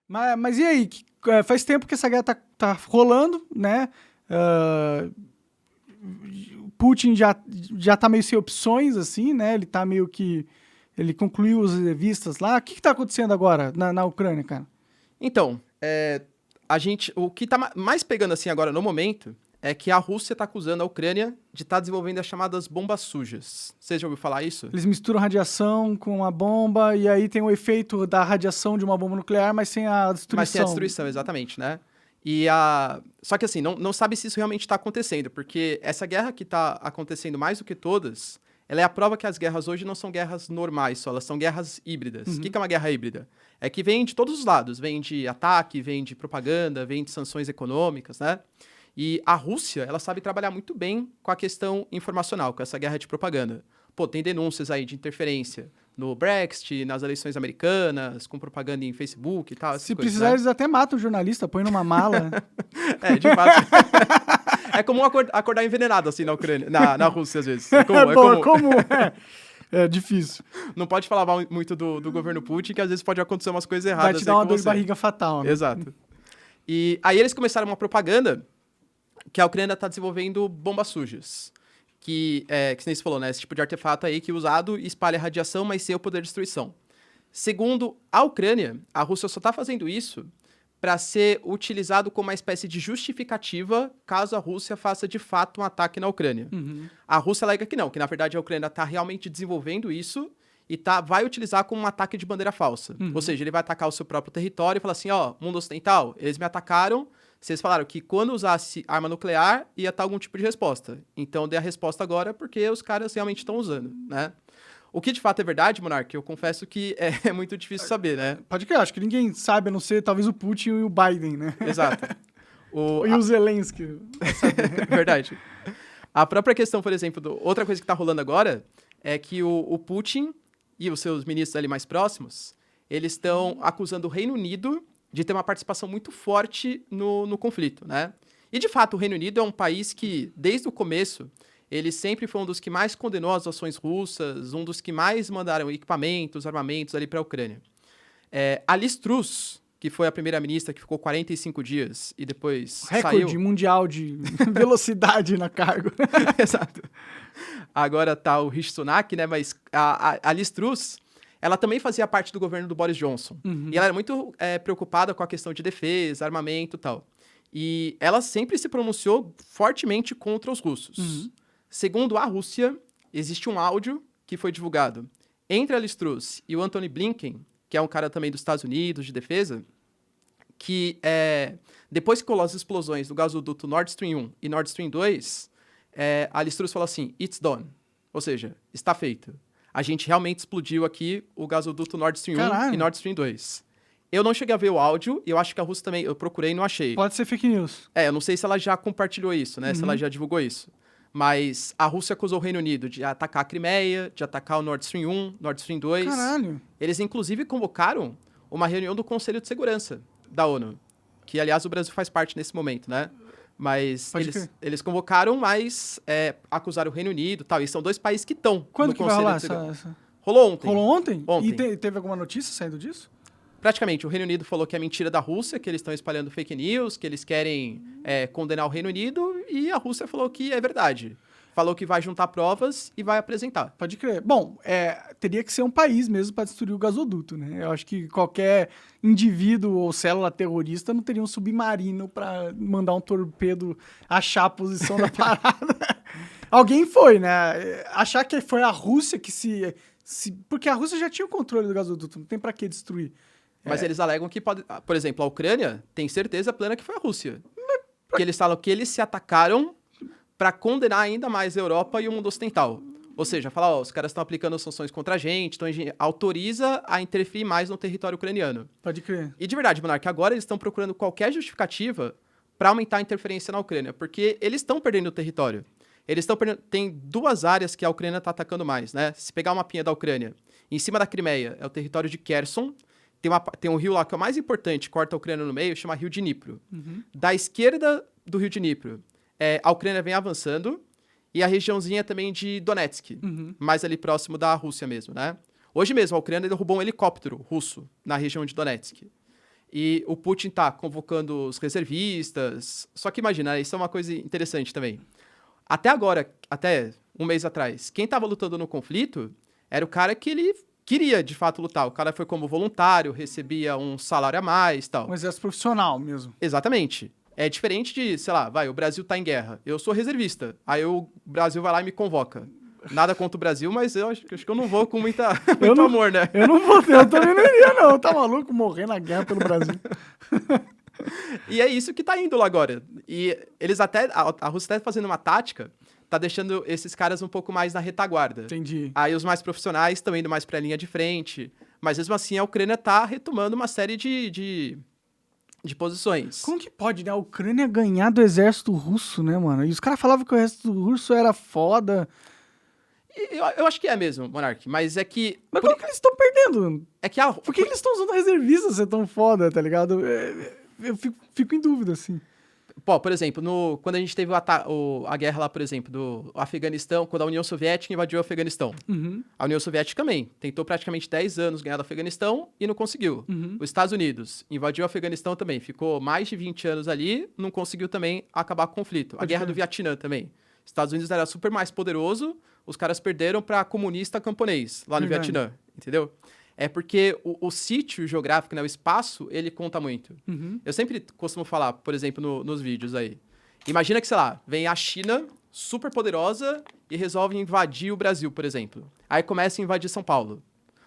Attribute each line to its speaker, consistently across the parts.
Speaker 1: Mas e aí? Faz tempo que essa guerra tá rolando, né? Putin já tá meio sem opções, assim, né? Ele tá meio que... Ele concluiu as revistas lá. O que tá acontecendo agora na Ucrânia, cara?
Speaker 2: Então, o que tá mais pegando assim agora no momento é que a Rússia tá acusando a Ucrânia de estar desenvolvendo as chamadas bombas sujas. Você já ouviu falar isso?
Speaker 1: Eles misturam radiação com a bomba e aí tem o efeito da radiação de uma bomba nuclear, mas sem a destruição.
Speaker 2: Mas sem a destruição, exatamente, né? Só que assim, não sabe se isso realmente está acontecendo, porque essa guerra que está acontecendo mais do que todas, ela é a prova que as guerras hoje não são guerras normais só, elas são guerras híbridas. O que é uma guerra híbrida? É que vem de todos os lados, vem de ataque, vem de propaganda, vem de sanções econômicas, né? E a Rússia, ela sabe trabalhar muito bem com a questão informacional, com essa guerra de propaganda. Pô, tem denúncias aí de interferência no Brexit, nas eleições americanas, com propaganda em Facebook e tal.
Speaker 1: Se precisar, eles até matam o jornalista, põe numa mala.
Speaker 2: De fato. É comum acordar envenenado, assim, na Ucrânia, na Rússia, às vezes. É
Speaker 1: comum. É difícil.
Speaker 2: Não pode falar mal muito do governo Putin, que às vezes pode acontecer umas coisas erradas.
Speaker 1: Vai te dar uma dor de barriga fatal, né?
Speaker 2: Exato. E aí eles começaram uma propaganda que a Ucrânia está desenvolvendo bombas sujas. Que nem você falou, né? Esse tipo de artefato aí que usado espalha radiação, mas sem o poder de destruição. Segundo a Ucrânia, a Rússia só está fazendo isso para ser utilizado como uma espécie de justificativa caso a Rússia faça de fato um ataque na Ucrânia.
Speaker 1: Uhum.
Speaker 2: A Rússia alega que não, que na verdade a Ucrânia está realmente desenvolvendo isso e vai utilizar como um ataque de bandeira falsa.
Speaker 1: Uhum.
Speaker 2: Ou seja, ele vai atacar o seu próprio território e falar assim, mundo ocidental, eles me atacaram, vocês falaram que quando usasse arma nuclear ia estar algum tipo de resposta. Então dê a resposta agora porque os caras realmente estão usando, né? O que de fato é verdade, Monark, eu confesso que é muito difícil saber, né?
Speaker 1: Pode crer, acho que ninguém sabe, a não ser talvez o Putin e o Biden, né?
Speaker 2: Exato.
Speaker 1: E o Zelensky.
Speaker 2: Verdade. A própria questão, por exemplo, outra coisa que está rolando agora é que o Putin e os seus ministros ali mais próximos, eles estão acusando o Reino Unido de ter uma participação muito forte no conflito, né? E, de fato, o Reino Unido é um país que, desde o começo, ele sempre foi um dos que mais condenou as ações russas, um dos que mais mandaram equipamentos, armamentos ali para a Ucrânia. A Liz Truss, que foi a primeira-ministra que ficou 45 dias e depois
Speaker 1: Recorde mundial de velocidade na cargo.
Speaker 2: Exato. Agora tá o Rishi Sunak, né? Mas a Liz Truss, ela também fazia parte do governo do Boris Johnson.
Speaker 1: Uhum.
Speaker 2: E ela era muito preocupada com a questão de defesa, armamento e tal. E ela sempre se pronunciou fortemente contra os russos.
Speaker 1: Uhum.
Speaker 2: Segundo a Rússia, existe um áudio que foi divulgado entre a Liz Truss e o Antony Blinken, que é um cara também dos Estados Unidos, de defesa, que depois que colou as explosões do gasoduto Nord Stream 1 e Nord Stream 2, a Liz Truss falou assim, it's done. Ou seja, está feito. A gente realmente explodiu aqui o gasoduto Nord Stream 1 e Nord Stream 2. Eu não cheguei a ver o áudio, e eu acho que a Rússia também, eu procurei e não achei.
Speaker 1: Pode ser fake news.
Speaker 2: Eu não sei se ela já compartilhou isso, né? Se ela já divulgou isso. Mas a Rússia acusou o Reino Unido de atacar a Crimeia, de atacar o Nord Stream 1, Nord Stream 2.
Speaker 1: Caralho.
Speaker 2: Eles, inclusive, convocaram uma reunião do Conselho de Segurança da ONU, que, aliás, o Brasil faz parte nesse momento, né? Mas eles convocaram, mas acusaram o Reino Unido e tal. E são dois países que estão
Speaker 1: no
Speaker 2: Conselho
Speaker 1: vai rolar
Speaker 2: de Segurança.
Speaker 1: essa...
Speaker 2: Rolou ontem.
Speaker 1: Rolou ontem?
Speaker 2: Ontem.
Speaker 1: E teve alguma notícia saindo disso?
Speaker 2: Praticamente, o Reino Unido falou que é mentira da Rússia, que eles estão espalhando fake news, que eles querem condenar o Reino Unido, e a Rússia falou que é verdade. Falou que vai juntar provas e vai apresentar.
Speaker 1: Pode crer. Bom, teria que ser um país mesmo para destruir o gasoduto, né? Eu acho que qualquer indivíduo ou célula terrorista não teria um submarino para mandar um torpedo achar a posição da parada. Alguém foi, né? Achar que foi a Rússia que porque a Rússia já tinha o controle do gasoduto, não tem para que destruir.
Speaker 2: Mas eles alegam que pode... Por exemplo, a Ucrânia tem certeza plena que foi a Rússia. Porque eles falam que eles se atacaram para condenar ainda mais a Europa e o mundo ocidental. Ou seja, falar, os caras estão aplicando sanções contra a gente, então a gente autoriza a interferir mais no território ucraniano.
Speaker 1: Pode crer.
Speaker 2: E de verdade, Monark, agora eles estão procurando qualquer justificativa para aumentar a interferência na Ucrânia, porque eles estão perdendo o território. Eles estão perdendo... Tem duas áreas que a Ucrânia está atacando mais, né? Se pegar uma mapinha da Ucrânia, em cima da Crimeia é o território de Kherson. Tem um rio lá que é o mais importante, corta a Ucrânia no meio, chama Rio Dnipro.
Speaker 1: Uhum.
Speaker 2: Da esquerda do Rio Dnipro, a Ucrânia vem avançando, e a regiãozinha também de Donetsk, mais ali próximo da Rússia mesmo, né? Hoje mesmo, a Ucrânia derrubou um helicóptero russo na região de Donetsk. E o Putin tá convocando os reservistas. Só que imagina, isso é uma coisa interessante também. Até agora, até um mês atrás, quem tava lutando no conflito era o cara que ele queria, de fato, lutar. O cara foi como voluntário, recebia um salário a mais e tal.
Speaker 1: Um exército profissional mesmo.
Speaker 2: Exatamente. É diferente de, sei lá, o Brasil tá em guerra. Eu sou reservista. Aí o Brasil vai lá e me convoca. Nada contra o Brasil, mas eu acho que eu não vou com muito amor, né?
Speaker 1: Eu não vou, eu também não iria, não. Tá maluco morrer na guerra pelo Brasil.
Speaker 2: E é isso que tá indo lá agora. E eles até, a Rússia tá fazendo uma tática, tá deixando esses caras um pouco mais na retaguarda.
Speaker 1: Entendi.
Speaker 2: Aí os mais profissionais estão indo mais pra linha de frente. Mas mesmo assim a Ucrânia tá retomando uma série de posições.
Speaker 1: Como que pode, né? A Ucrânia ganhar do exército russo, né, mano? E os caras falavam que o exército russo era foda.
Speaker 2: Eu acho que é mesmo, Monark, mas é que...
Speaker 1: Mas como que eles estão perdendo?
Speaker 2: É que a...
Speaker 1: Por que eles estão usando reservistas ser tão foda, tá ligado? Eu fico em dúvida, assim.
Speaker 2: Pô, por exemplo, quando a gente teve a guerra lá, por exemplo, do Afeganistão, quando a União Soviética invadiu o Afeganistão.
Speaker 1: Uhum.
Speaker 2: A União Soviética também tentou praticamente 10 anos ganhar do Afeganistão e não conseguiu.
Speaker 1: Uhum.
Speaker 2: Os Estados Unidos invadiu o Afeganistão também, ficou mais de 20 anos ali, não conseguiu também acabar com o conflito. A guerra do Vietnã também. Os Estados Unidos era super mais poderoso, os caras perderam para comunista camponês lá no Vietnã, entendeu? É porque o sítio geográfico, né, o espaço, ele conta muito.
Speaker 1: Uhum.
Speaker 2: Eu sempre costumo falar, por exemplo, nos vídeos aí. Imagina que, sei lá, vem a China, super poderosa, e resolve invadir o Brasil, por exemplo. Aí começa a invadir São Paulo.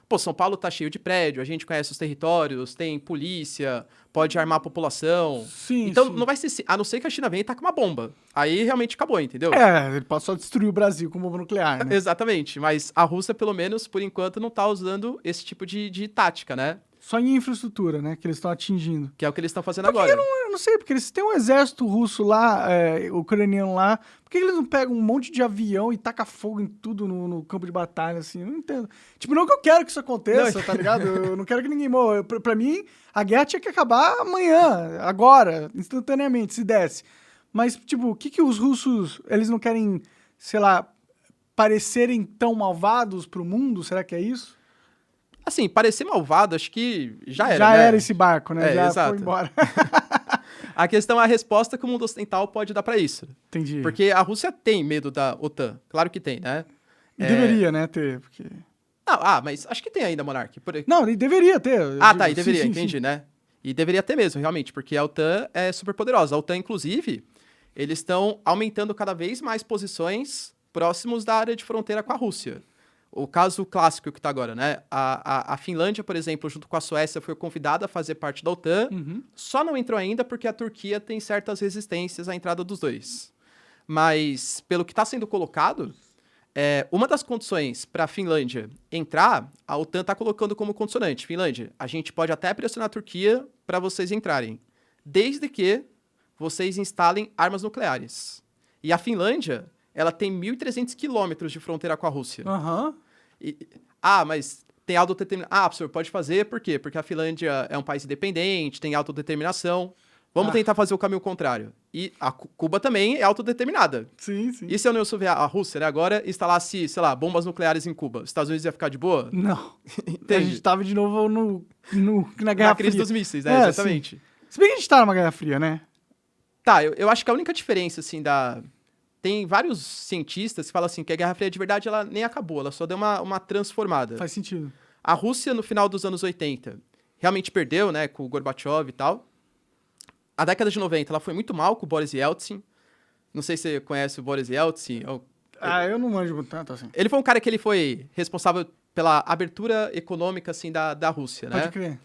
Speaker 2: Pô, São Paulo tá cheio de prédio, a gente conhece os territórios, tem polícia, pode armar a população.
Speaker 1: Sim,
Speaker 2: então,
Speaker 1: sim.
Speaker 2: não vai ser... A não ser que a China venha e taque uma bomba. Aí realmente acabou, entendeu?
Speaker 1: Ele pode só destruir o Brasil com bomba nuclear, né?
Speaker 2: Exatamente. Mas a Rússia, pelo menos, por enquanto, não tá usando esse tipo de tática, né?
Speaker 1: Só em infraestrutura, né? Que eles estão atingindo.
Speaker 2: Que é o que eles estão fazendo agora.
Speaker 1: Eu não sei, porque eles têm um exército russo lá, ucraniano lá. Por que eles não pegam um monte de avião e tacam fogo em tudo no campo de batalha, assim? Eu não entendo. Tipo, não que eu quero que isso aconteça, tá ligado? Eu não quero que ninguém morra. Pra mim, a guerra tinha que acabar amanhã, agora, instantaneamente, se desse. Mas, tipo, o que os russos, eles não querem, sei lá, parecerem tão malvados pro mundo? Será que é isso?
Speaker 2: Assim, parecer malvado, acho que já era,
Speaker 1: Já
Speaker 2: né?
Speaker 1: era esse barco, né? Já
Speaker 2: exato.
Speaker 1: foi embora.
Speaker 2: A questão é a resposta que o mundo ocidental pode dar pra isso.
Speaker 1: Entendi.
Speaker 2: Porque a Rússia tem medo da OTAN. Claro que tem, né?
Speaker 1: Deveria, né, ter, porque...
Speaker 2: Não, mas acho que tem ainda, Monark.
Speaker 1: Não, ele deveria ter.
Speaker 2: Tá, e deveria, entendi, né? E deveria ter mesmo, realmente, porque a OTAN é super poderosa. A OTAN, inclusive, eles estão aumentando cada vez mais posições próximos da área de fronteira com a Rússia. O caso clássico que tá agora, né? A Finlândia, por exemplo, junto com a Suécia, foi convidada a fazer parte da OTAN.
Speaker 1: Uhum.
Speaker 2: Só não entrou ainda porque a Turquia tem certas resistências à entrada dos dois. Mas, pelo que está sendo colocado, uma das condições para a Finlândia entrar, a OTAN está colocando como condicionante. Finlândia, a gente pode até pressionar a Turquia para vocês entrarem, desde que vocês instalem armas nucleares. E a Finlândia, ela tem 1.300 quilômetros de fronteira com a Rússia.
Speaker 1: Aham.
Speaker 2: Mas tem autodeterminação. Professor, pode fazer, por quê? Porque a Finlândia é um país independente, tem autodeterminação. Vamos tentar fazer o caminho contrário. E a Cuba também é autodeterminada.
Speaker 1: Sim, sim.
Speaker 2: E se a União Soviética, a Rússia, né, agora instalasse, sei lá, bombas nucleares em Cuba? Os Estados Unidos ia ficar de boa?
Speaker 1: Não.
Speaker 2: Entende?
Speaker 1: A gente tava de novo na Guerra
Speaker 2: Na crise
Speaker 1: Fria.
Speaker 2: dos mísseis, né? Exatamente.
Speaker 1: Sim. Se bem que a gente tá numa Guerra Fria, né?
Speaker 2: Tá, eu acho que a única diferença, assim, Tem vários cientistas que falam assim que a Guerra Fria de verdade ela nem acabou, ela só deu uma transformada.
Speaker 1: Faz sentido.
Speaker 2: A Rússia, no final dos anos 80, realmente perdeu, né, com o Gorbachev e tal. A década de 90, ela foi muito mal com o Boris Yeltsin. Não sei se você conhece o Boris Yeltsin.
Speaker 1: Eu não manjo tanto assim.
Speaker 2: Ele foi um cara que ele foi responsável pela abertura econômica, assim, da Rússia, né?
Speaker 1: Pode crer.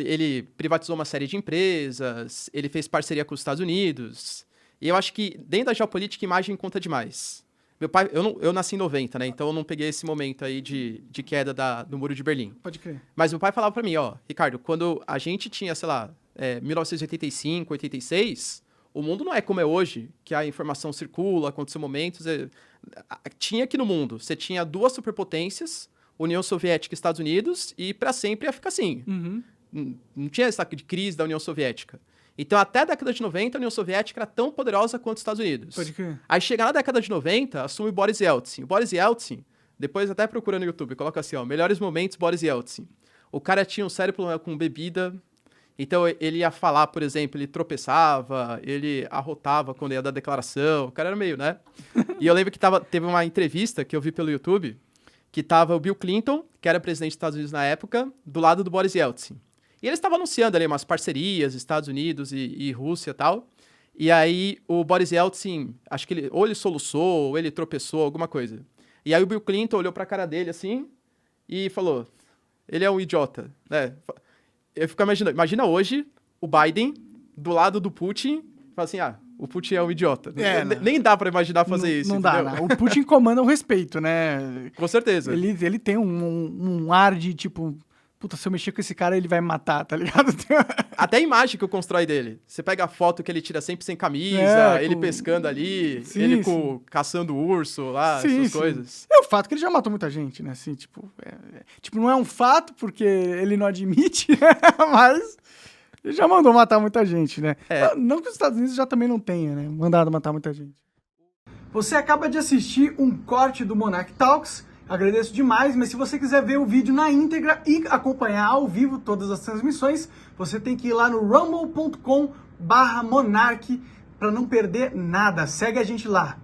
Speaker 2: Ele privatizou uma série de empresas, ele fez parceria com os Estados Unidos. E eu acho que, dentro da geopolítica, imagem conta demais. Meu pai, eu nasci em 90, né? Então eu não peguei esse momento aí de queda do Muro de Berlim.
Speaker 1: Pode crer.
Speaker 2: Mas meu pai falava pra mim, Ricardo, quando a gente tinha, sei lá, 1985, 86, o mundo não é como é hoje, que a informação circula, acontecem momentos. Tinha aqui no mundo, você tinha duas superpotências, União Soviética e Estados Unidos, e pra sempre ia ficar assim.
Speaker 1: Uhum.
Speaker 2: Não tinha essa crise da União Soviética. Então, até a década de 90, a União Soviética era tão poderosa quanto os Estados Unidos.
Speaker 1: Pode crer.
Speaker 2: Aí, chega na década de 90, assume o Boris Yeltsin. O Boris Yeltsin, depois até procura no YouTube, coloca assim, melhores momentos Boris Yeltsin. O cara tinha um sério problema com bebida, Então, ele ia falar, por exemplo, ele tropeçava, ele arrotava quando ia dar declaração. O cara era meio, né? E eu lembro que teve uma entrevista que eu vi pelo YouTube, que tava o Bill Clinton, que era presidente dos Estados Unidos na época, do lado do Boris Yeltsin. E eles estavam anunciando ali umas parcerias, Estados Unidos e Rússia e tal. E aí, o Boris Yeltsin, acho que ou ele soluçou, ou ele tropeçou, alguma coisa. E aí, o Bill Clinton olhou pra cara dele, assim, e falou, ele é um idiota, né? Eu fico imaginando, imagina hoje o Biden do lado do Putin, fala assim, o Putin é um idiota. Nem dá pra imaginar fazer isso,
Speaker 1: Não dá, não. O Putin comanda o respeito, né?
Speaker 2: Com certeza.
Speaker 1: Ele tem um ar de, tipo, puta, se eu mexer com esse cara, ele vai me matar, tá ligado?
Speaker 2: Até a imagem que eu constrói dele. Você pega a foto que ele tira sempre sem camisa, ele pescando ali, sim, ele caçando urso lá, essas coisas.
Speaker 1: É o fato que ele já matou muita gente, né? Assim, tipo, não é um fato, porque ele não admite, mas ele já mandou matar muita gente, né? Não que os Estados Unidos já também não tenha, né? Mandado matar muita gente. Você acaba de assistir um corte do Monarch Talks. Agradeço demais, mas se você quiser ver o vídeo na íntegra e acompanhar ao vivo todas as transmissões, você tem que ir lá no rumble.com/monarch para não perder nada. Segue a gente lá.